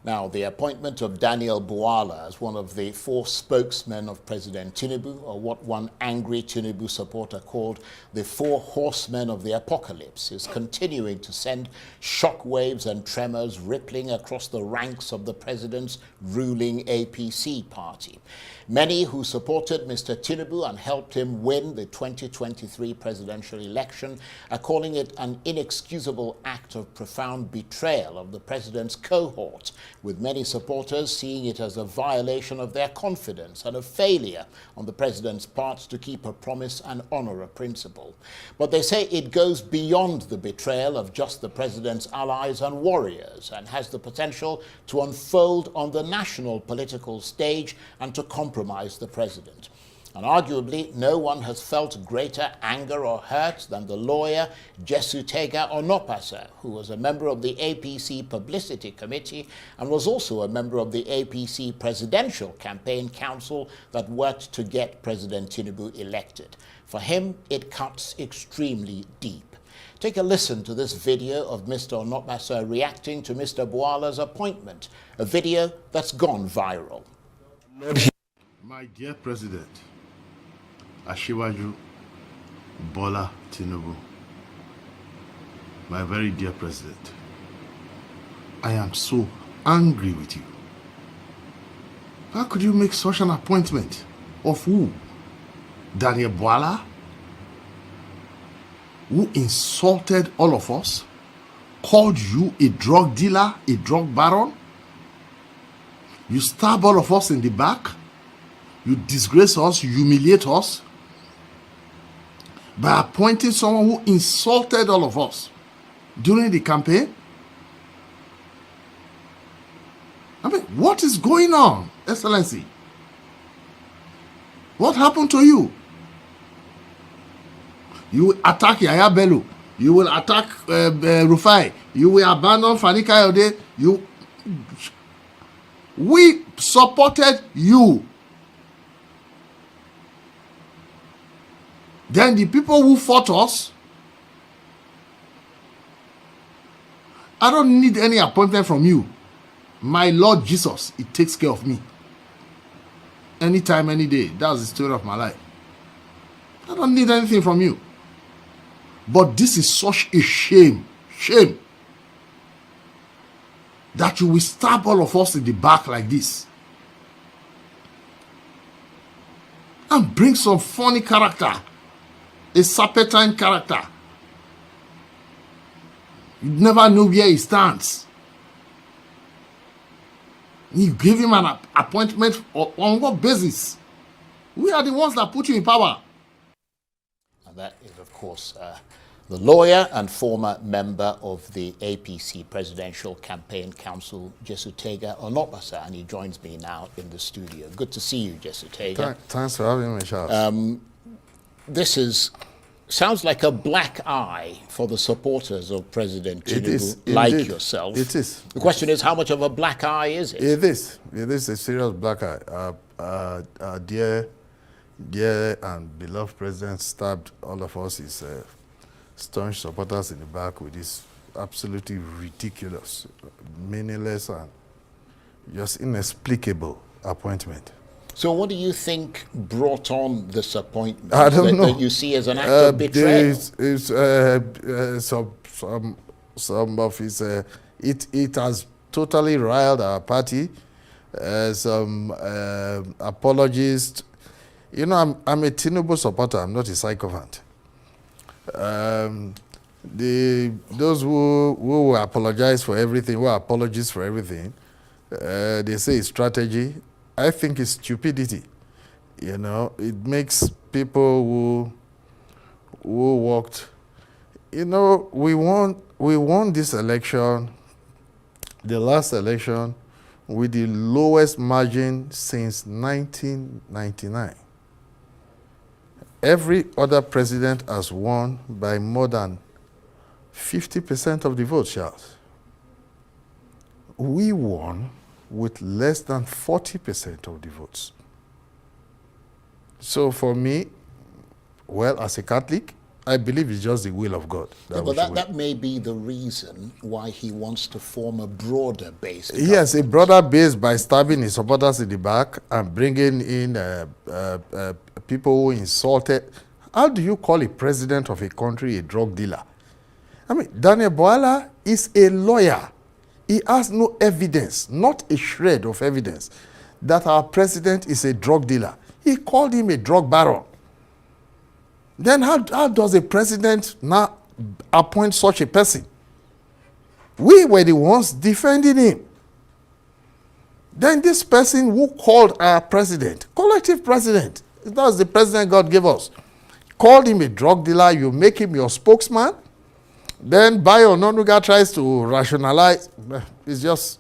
Now, the appointment of Daniel Buala as one of the 4 spokesmen of President Tinubu, or what one angry Tinubu supporter called the 4 horsemen of the apocalypse, is continuing to send shockwaves and tremors rippling across the ranks of the president's ruling APC party. Many who supported Mr. Tinubu and helped him win the 2023 presidential election are calling it an inexcusable act of profound betrayal of the president's cohort, with many supporters seeing it as a violation of their confidence and a failure on the president's part to keep a promise and honor a principle. But they say it goes beyond the betrayal of just the president's allies and warriors and has the potential to unfold on the national political stage and to compromise the president. And arguably, no one has felt greater anger or hurt than the lawyer Jesutega Onokpasa, who was a member of the APC Publicity Committee and was also a member of the APC Presidential Campaign Council that worked to get President Tinubu elected. For him, it cuts extremely deep. Take a listen to this video of Mr. Onokpasa reacting to Mr. Buala's appointment, a video that's gone viral. My dear President, Asiwaju Bola Tinubu, my very dear President, I am so angry with you. How could you make such an appointment? Of who? Daniel Buala, who insulted all of us, called you a drug dealer, a drug baron. You stab all of us in the back. You disgrace us, you humiliate us by appointing someone who insulted all of us during the campaign. I mean, what is going on, Excellency? What happened to you? You will attack Yaya Bello. You will attack Rufai. You will abandon Fani Kayode. We supported you. Then the people who fought us, I don't need any appointment from you. My Lord Jesus, it takes care of me. Anytime, any day. That's the story of my life. I don't need anything from you. But this is such a shame. Shame. That you will stab all of us in the back like this. And bring some funny character. A serpentine character. You never know where he stands. You give him an appointment on what basis? We are the ones that put you in power. And that is, of course, the lawyer and former member of the APC Presidential Campaign Council, Jesutega Onokpasa, and he joins me now in the studio. Good to see you, Jesutega. Thanks for having me, Charles. This sounds like a black eye for the supporters of President Tinubu, like yourself. It is. The question is, how much of a black eye is it? It is. It is a serious black eye. Dear and beloved President stabbed all of us, his staunch supporters in the back, with this absolutely ridiculous, meaningless, and just inexplicable appointment. So what do you think brought on this appointment? I don't know. That you see as an act of betrayal? Some of his, it has totally riled our party. Some apologists. You know, I'm a Tinubu supporter. I'm not a sycophant. Those who apologize for everything, who are apologists for everything, they say it's strategy. I think it's stupidity. You know, it makes people who worked. You know, we won this election, the last election, with the lowest margin since 1999. Every other president has won by more than 50% of the votes, Charles. We won with less than 40% of the votes. So for me, well, as a Catholic, I believe it's just the will of God. Yeah, but that may be the reason why he wants to form a broader base. Yes, a broader base by stabbing his supporters in the back and bringing in people who insulted. How do you call a president of a country a drug dealer? I mean, Daniel Bwala is a lawyer. He has no evidence, not a shred of evidence, that our president is a drug dealer. He called him a drug baron. Then how does a president now appoint such a person? We were the ones defending him. Then this person who called our president, collective president, that's the president God gave us, called him a drug dealer, you make him your spokesman. Then Bayo Ononuga tries to rationalize. It's just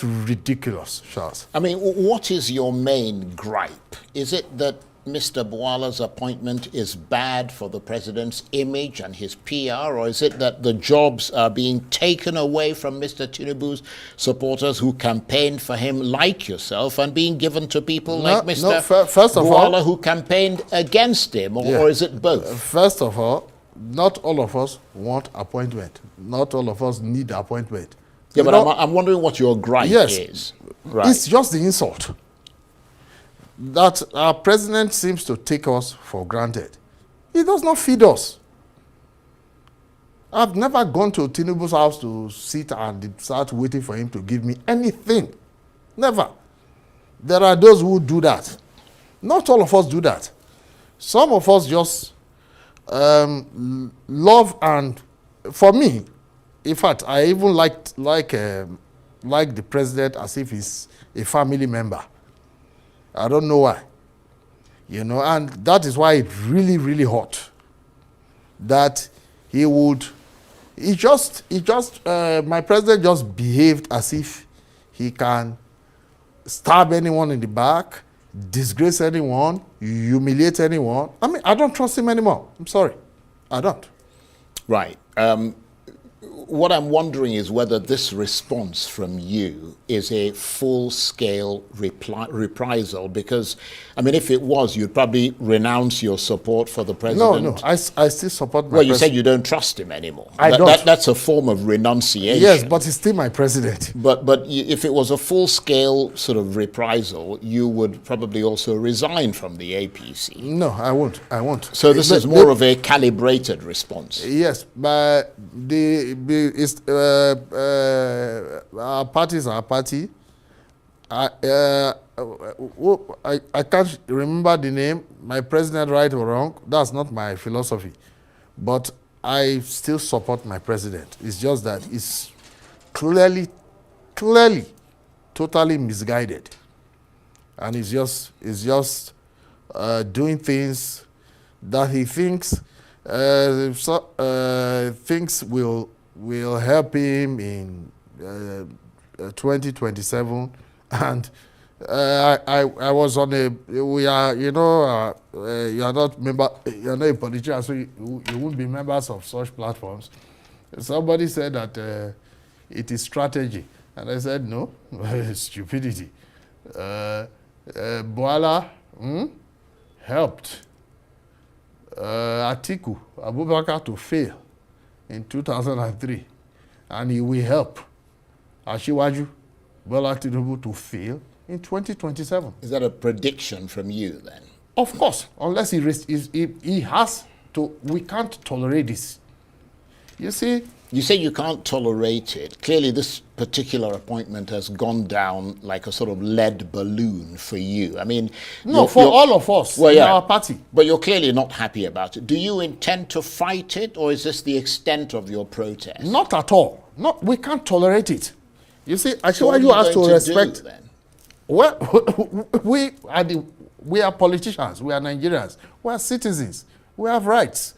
ridiculous, Charles. I mean, what is your main gripe? Is it that Mr. Bwala's appointment is bad for the president's image and his PR, or is it that the jobs are being taken away from Mr. Tinubu's supporters who campaigned for him, like yourself, and being given to people like Mr. Bwala who campaigned against him, or is it both? First of all, not all of us want appointment. Not all of us need appointment. Yeah, but I'm wondering what your gripe is. Right. It's just the insult that our president seems to take us for granted. He does not feed us. I've never gone to Tinubu's house to sit and start waiting for him to give me anything. Never. There are those who do that. Not all of us do that. Some of us just love, and for me, in fact, I even like the president as if he's a family member. I don't know why, and that is why it's really, really hot. That my president just behaved as if he can stab anyone in the back, disgrace anyone, humiliate anyone. I mean, I don't trust him anymore. I'm sorry, I don't. Right. What I'm wondering is whether this response from you is a full-scale reprisal, because, I mean, if it was, you'd probably renounce your support for the president. No, I still support my president. Well, you said you don't trust him anymore. I don't. That's a form of renunciation. Yes, but he's still my president. But if it was a full-scale sort of reprisal, you would probably also resign from the APC. No, I won't. So this is more of a calibrated response. Yes, but our party is our party. I can't remember the name. My president, right or wrong, that's not my philosophy. But I still support my president. It's just that it's clearly, totally misguided, and it's just doing things that he thinks things will help him in 2027. And I was on you are not a politician, so you won't be members of such platforms. Somebody said that it is strategy, and I said no, it's stupidity. Bwala helped Atiku Abubakar to fail in 2003, and he will help Asiwaju Bola Tinubu to fail in 2027. Is that a prediction from you then? Of course, unless he has to. We can't tolerate this. You see? You say you can't tolerate it. Clearly this particular appointment has gone down like a sort of lead balloon for you. I mean... No, for all of us in our party. But you're clearly not happy about it. Do you intend to fight it, or is this the extent of your protest? Not at all. No, we can't tolerate it. You see, Asiwaju has to respect... Well, we are politicians. We are Nigerians. We are citizens. We have rights.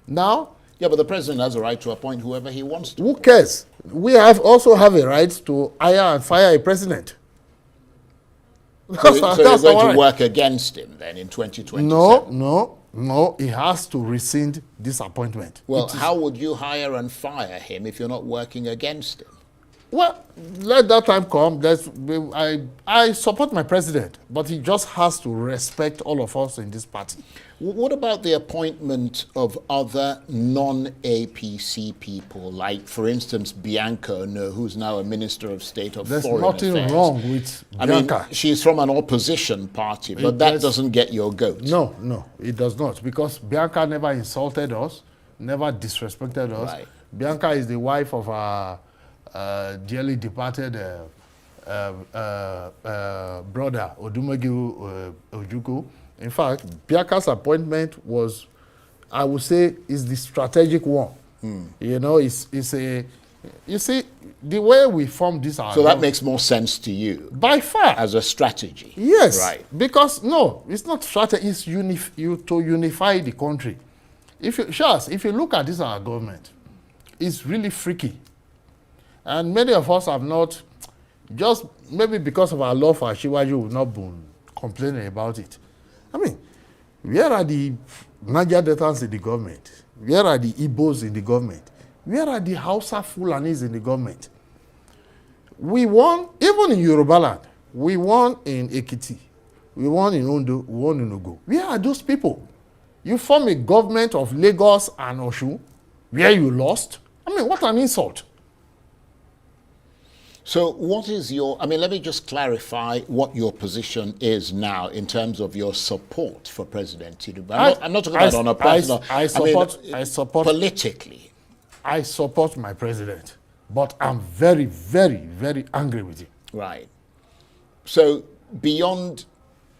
Now... Yeah, but the president has a right to appoint whoever he wants to. Who cares? We also have a right to hire and fire a president. So you're going to work against him then in 2027? No. He has to rescind this appointment. Well, how would you hire and fire him if you're not working against him? Well, let that time come. I support my president, but he just has to respect all of us in this party. What about the appointment of other non-APC people, like, for instance, Bianca Ono, who's now a Minister of State of There's Foreign nothing Affairs? wrong with Bianca. I mean, she's from an opposition party, but that doesn't get your goat. No, no, it does not, because Bianca never insulted us, never disrespected us. Right. Bianca is the wife of our dearly departed brother, Odumegu Ojukwu. In fact, Bianca's appointment was, I would say, is the strategic one. You know, it's a, you see, the way we form this. So that makes more sense to you? By far. As a strategy? Yes. Right. Because, no, it's not strategy, it's to unify the country. If you look at this, our government, it's really freaky. And many of us have not, just maybe because of our love for Asiwaju, we've not been complaining about it. I mean, where are the Niger Deltans in the government? Where are the Igbos in the government? Where are the Hausa Fulanis in the government? We won, even in Yoruba land, we won in Ekiti, we won in Ondo, we won in Ogo. Where are those people? You form a government of Lagos and Osun, where you lost? I mean, what an insult. So what is your, I mean, let me just clarify what your position is now in terms of your support for President Tinubu. I'm not talking about on a personal, I support politically. I support my president, but I'm very, very, very angry with him. Right. So beyond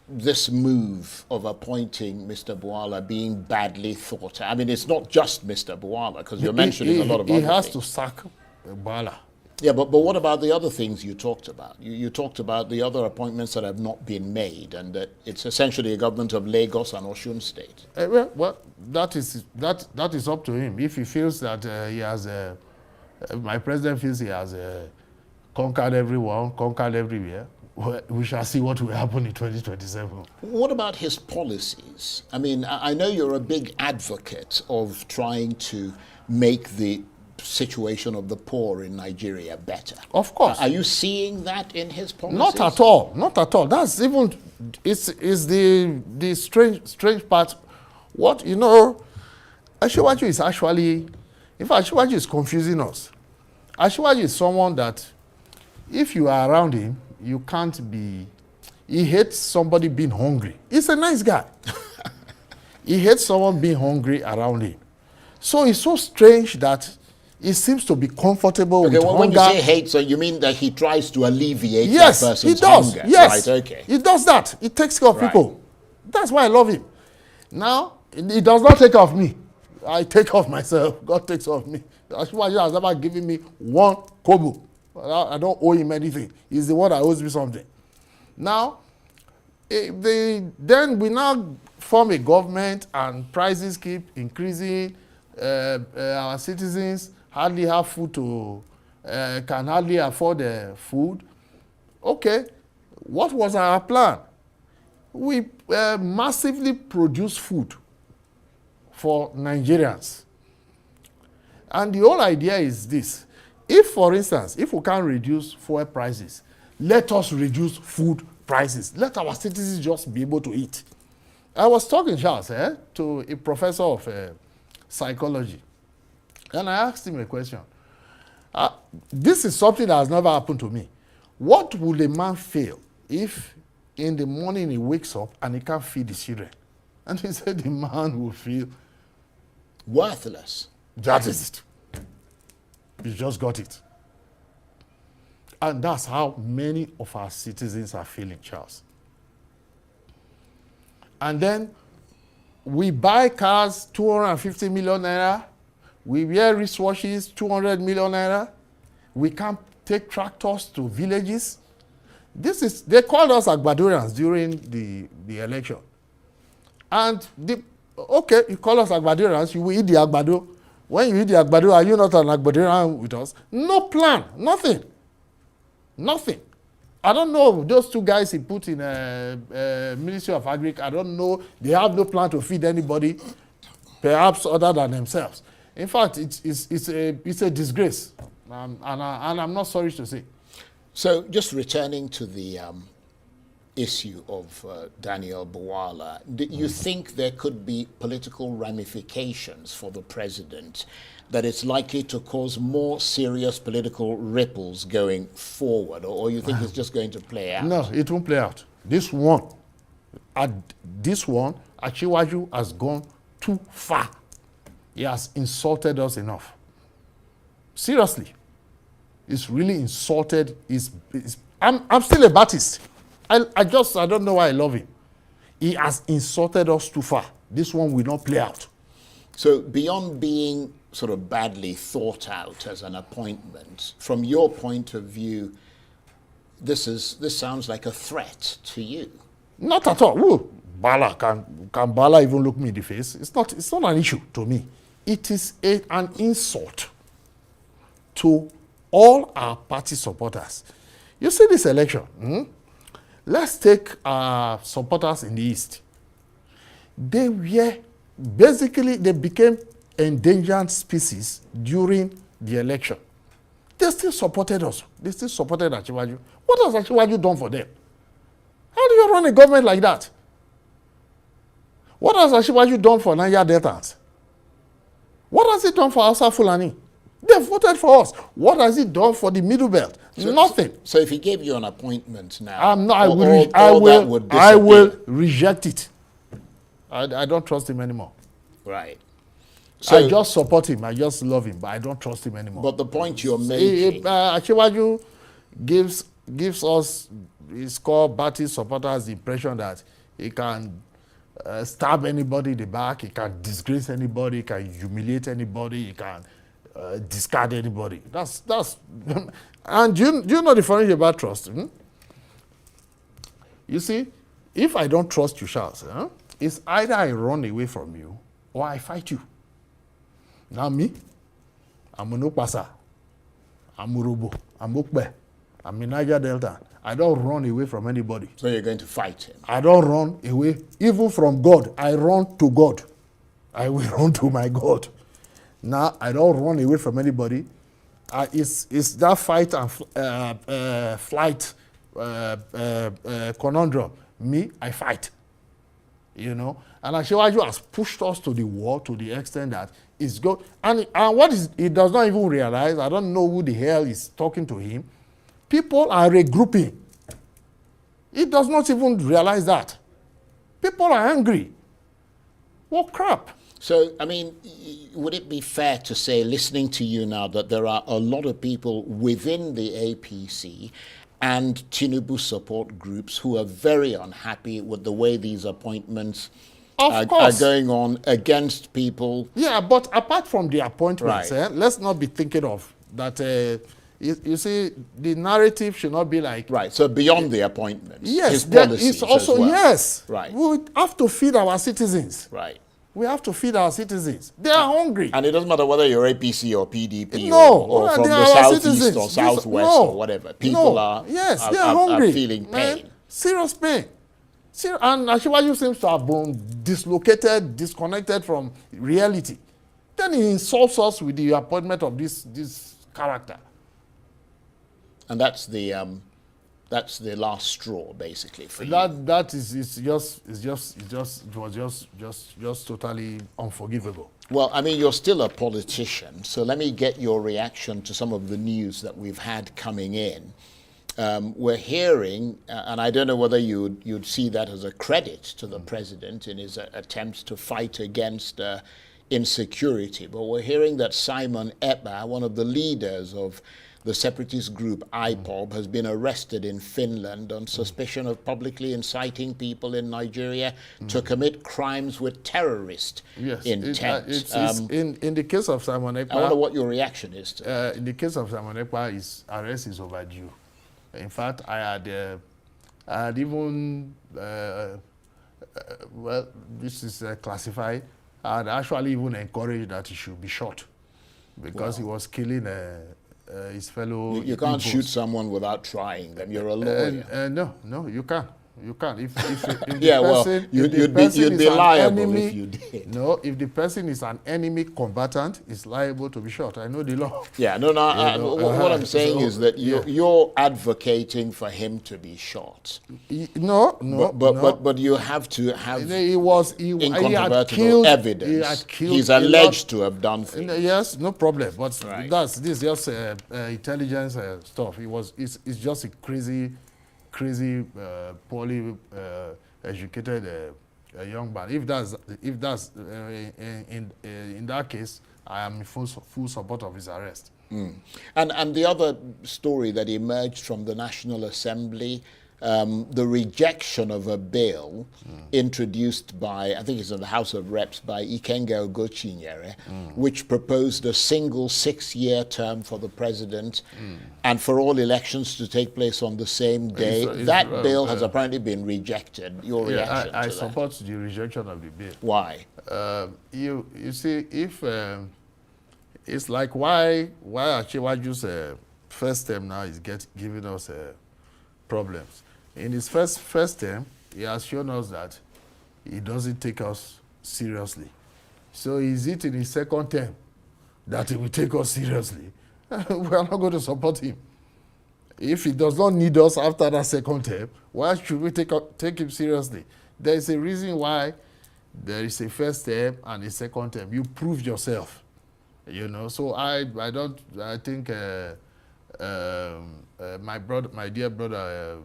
this move of appointing Mr. Buala being badly thought, I mean, it's not just Mr. Buala, because you're mentioning a lot of other things. He has to sack Buala. Yeah, but what about the other things you talked about? You talked about the other appointments that have not been made, and that it's essentially a government of Lagos and Osun State. Well, that is up to him. If he feels that he has, my president feels he has conquered everyone, conquered everywhere, we shall see what will happen in 2027. What about his policies? I mean, I know you're a big advocate of trying to make the situation of the poor in Nigeria better. Of course. Are you seeing that in his policies? Not at all. Not at all. That's even, it's the strange part. What, you know, Asiwaju is actually, in fact, Asiwaju is confusing us. Asiwaju is someone that, if you are around him, you can't be, he hates somebody being hungry. He's a nice guy. He hates someone being hungry around him. So it's so strange that he seems to be comfortable with hunger. When you say hate, so you mean that he tries to alleviate yes, that person's he does. hunger? Yes, right, okay. He does that. He takes care of people. That's why I love him. Now, he does not take care of me. I take care of myself. God takes care of me. Asiwaju has never given me one kobo. I don't owe him anything. He's the one that owes me something. Now, then we now form a government and prices keep increasing. Our citizens hardly have food to, can hardly afford food. Okay, what was our plan? We massively produce food for Nigerians. And the whole idea is this. If, for instance, if we can't reduce fuel prices, let us reduce food prices. Let our citizens just be able to eat. I was talking, Charles, to a professor of psychology. And I asked him a question. This is something that has never happened to me. What would a man feel if in the morning he wakes up and he can't feed his children? And he said the man will feel worthless. That is it. He just got it. And that's how many of our citizens are feeling, Charles. And then we buy cars, 250 million naira. We wear wristwatches, 200 million naira. We can't take tractors to villages. They called us Agbadorians during the election. And okay, you call us Agbadorians, you will eat the Agbado. When you eat the Agbado, are you not an Agbadorian with us? No plan, nothing. Nothing. I don't know, those two guys he put in Ministry of Agric, I don't know, they have no plan to feed anybody, perhaps other than themselves. In fact, it's a disgrace. And I'm not sorry to say. So just returning to the issue of Daniel Bwala, do you think there could be political ramifications for the president, that it's likely to cause more serious political ripples going forward, or you think it's just going to play out? No, it won't play out. This one, Achiwaju has gone too far. He has insulted us enough. Seriously. He's really insulted. I'm still a Baptist. I don't know why I love him. He has insulted us too far. This one will not play out. So beyond being sort of badly thought out as an appointment, from your point of view, this sounds like a threat to you. Not at all. Ooh, Bala, can Bala even look me in the face? It's not an issue to me. It is an insult to all our party supporters. You see this election, let's take our supporters in the East. They became endangered species during the election. They still supported us. They still supported Achiwaju. What has Achiwaju done for them? How do you run a government like that? What has Achiwaju done for Niger Deltans? What has he done for Hausa Fulani? They voted for us. What has he done for the Middle Belt? Nothing. So if he gave you an appointment now, I will reject it. I don't trust him anymore. Right. So, I just support him. I just love him, but I don't trust him anymore. But the point you're making... Achiwaju gives us, his core party supporters, the impression that he can stab anybody in the back, he can disgrace anybody, he can humiliate anybody, he can discard anybody. That's and do you know the funny thing about trust? You see, if I don't trust you, Charles, it's either I run away from you or I fight you. Now me, I'm Onokpasa, I'm Urobo, I'm Okpe, I'm in Niger Delta. I don't run away from anybody. So you're going to fight him? I don't run away, even from God. I run to God. I will run to my God. Now, I don't run away from anybody. It's that fight and flight conundrum. Me, I fight. You know? And Achiwaju has pushed us to the wall to the extent that it's go. And what he does not even realize, I don't know who the hell is talking to him. People are regrouping. He does not even realize that. People are angry. What crap? So, I mean, would it be fair to say, listening to you now, that there are a lot of people within the APC and Tinubu support groups who are very unhappy with the way these appointments are going on against people? Yeah, but apart from the appointments, right. Let's not be thinking of that. You see, the narrative should not be like... Right, so beyond the appointments, yes, his policies also, as well. Yes, right. We have to feed our citizens. Right. We have to feed our citizens. They are hungry. And it doesn't matter whether you're APC or PDP or from the southeast or southwest or whatever. People are hungry. Are feeling pain. Man, serious pain. And Achiwaju seems to have been dislocated, disconnected from reality. Then he insults us with the appointment of this character. And that's the last straw, basically, for you. That is just totally unforgivable. Well, I mean, you're still a politician, so let me get your reaction to some of the news that we've had coming in. We're hearing, and I don't know whether you'd see that as a credit to the president in his attempts to fight against insecurity, but we're hearing that Simon Ekpa, one of the leaders of the separatist group IPOB, has been arrested in Finland on suspicion of publicly inciting people in Nigeria to commit crimes with terrorist intent. In the case of Simon Ekpa, I wonder what your reaction is to in the case of Simon Ekpa, his arrest is overdue. In fact, I had even, well, this is classified, I had actually even encouraged that he should be shot because he was killing his fellow... You can't shoot someone without trying them. You're a lawyer. No, you can't. You can't. If the Yeah, well, person, you'd be liable if you did. No, if the person is an enemy combatant, it's liable to be shot. I know the law. Yeah, no. What I'm saying is that you're advocating for him to be shot. No. But you have to have incontrovertible evidence. He's alleged to have done things. Yes, no problem. But Right. this is just intelligence stuff. It's just a crazy, poorly educated young man. If that's in that case, I am in full support of his arrest. And the other story that emerged from the National Assembly, the rejection of a bill introduced by, I think it's in the House of Reps, by Ikenga Ogochinyere, which proposed a single 6-year term for the president and for all elections to take place on the same day. That bill has apparently been rejected. Your reaction to that? I support the rejection of the bill. Why? You see, if it's like why Achiwaju's first term now is giving us problems. In his first term, he has shown us that he doesn't take us seriously. So is it in his second term that he will take us seriously? We are not going to support him. If he does not need us after that second term, why should we take him seriously? There is a reason why there is a first term and a second term. You prove yourself, you know. So I think my dear brother,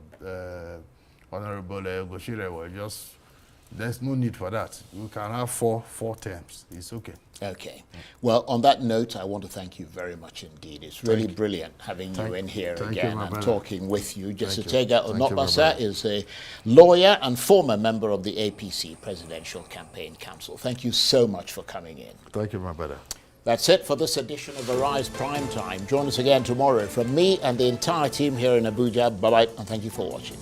Honorable Goshire, there's no need for that. We can have four terms. It's okay. Okay. Well, on that note, I want to thank you very much indeed. It's really brilliant having you in here again and talking with you. Jesutega Onokpasa is a lawyer and former member of the APC Presidential Campaign Council. Thank you so much for coming in. Thank you, my brother. That's it for this edition of Arise Prime Time. Join us again tomorrow. From me and the entire team here in Abuja, bye-bye, and thank you for watching.